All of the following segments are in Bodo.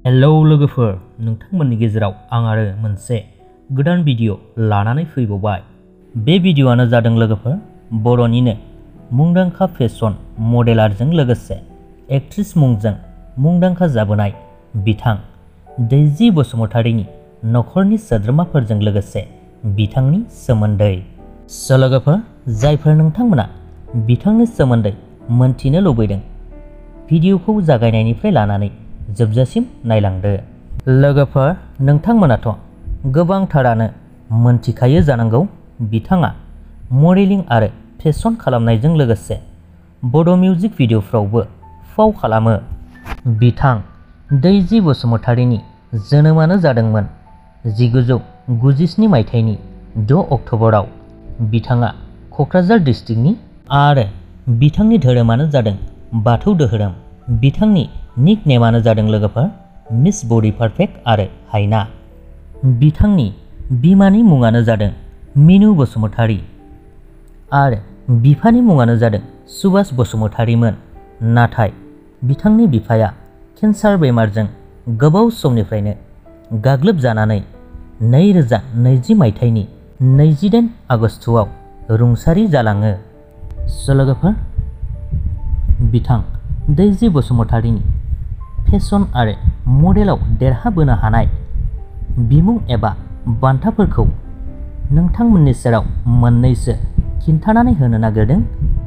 हेलौ लोगोफोर, नोंथांमोननि गेजेराव आं आरो मोनसे गोदान भिडिअ लानानै फैबावबाय। बे भिडिअआनो जादों लोगोफोर बर'निनो मुंदांखा फेशन मडेलारजों लोगोसे एक्ट्रेस मुंजों मुंदांखा जाबोनाय बिथां डेजी बसुमतारीनि नखरनि सोद्रोमाफोरजों लोगोसे बिथांनि सोमोन्दै। लोगोफोर, जायफोर नोंथांमोना बिथांनि सोमोन्दै मोनथिनो लुबैदों, भिडिअखौ जागायनायनिफ्राय लानानै जोबजासिम नायलांदो। लोगोफोर, नोंथांमोनाथ' गोबांथारानो मोनथिखायो जानांगौ बिथाङा मडेलिं आरो फेशन खालामनायजों लोगोसे बड' मिउजिक भिडिअफ्रावबो फाव खालामो। बिथां डेजी बसुमतारीनि जोनोमानो जादोंमोन 1997 मायथाइनि 6 अक्ट'बराव। बिथाङा क'क्राझार डिस्ट्रिक्टनि आरो बिथांनि धोरोमानो जादों बाथौ धोरोम। बिथांनि निक नेमानो जादों लोगोफोर मिस बडी पारफेक्ट आरो हायना। बिथांनि बिमानि मुङानो जादों मिनु बसुमतारी आरो बिफानि मुङानो जादों सुभाष बसुमतारीमोन। नाथाय बिथांनि बिफाया केन्सार बेमारजों गोबाव समनिफ्रायनो गाग्लोबजानानै 2020 मायथाइनि 28 आगस्तआव रुंसारि जालाङो। लोगोफोर, बिथां डेजी बसुमतारीनि फेशन आरो मडेलाव देरहाबोनो हानाय बिमुं एबा बान्थाफोरखौ नोंथांमोननि सेराव मोननैसो खिन्थानानै होनो नागिरदों,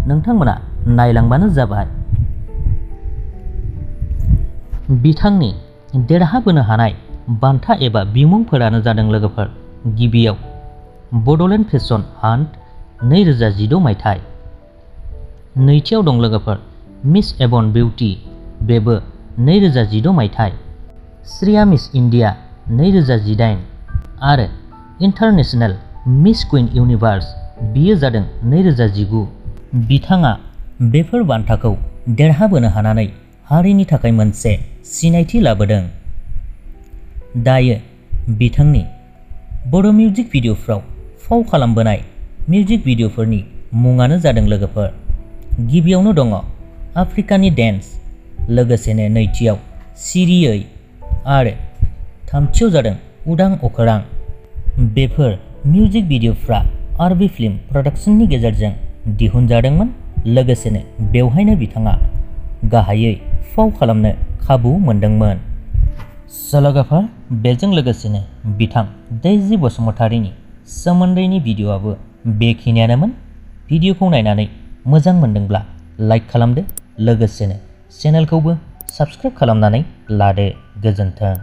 नोंथांमोना नायलांबानो जाबाय। बिथांनि देरहाबोनो हानाय बान्था एबा बिमुंफोरानो जादों लोगोफोर, गिबियाव बड'लेण्ड फेशन हान्ट 2016 मायथाइ। नैथियाव दं लोगोफोर मिस एबन बिउटि, बेबो 2016 मायथाइ। श्रिया मिस इन्डिया 2018 आरो इन्टारनेशनेल मिस कुइन इउनिभार्स, बियो जादों 2019। बिथाङा बेफोर बान्थाखौ देरहाबोनो हानानै हारिनि थाखाय मोनसे सिनायथि लाबोदों। दायो बिथांनि बड' मिउजिक भिडिअफ्राव फाव खालामबोनाय मिउजिक भिडिअफोरनि मुङानो जादों लोगोफोर, गिबियावनो दङ आफ्रिकानि डेन्स, लोगोसेनो नैथियाव सिरियै आरो थामथियाव जादों उदां अखोरां। बेफोर मिउजिक भिडिअफ्रा आरबि फिल्म प्रडाक्शननि गेजेरजों दिहुनजादोंमोन, लोगोसेनो बेवहायनो बिथाङा गाहायै फाव खालामनो खाबु मोनदोंमोन। लोगोफोर, बेजों लोगोसेनो बिथां डेजी बसुमतारीनि सोमोन्दैनि भिडिअआबो बेखिनियानोमोन। भिडिअखौ नायनानै मोजां मोनदोंब्ला लाइक खालामदो, लोगोसेनो चेनेलखौबो साबस्क्राइब खालामनानै लादो। गोजोन्थों।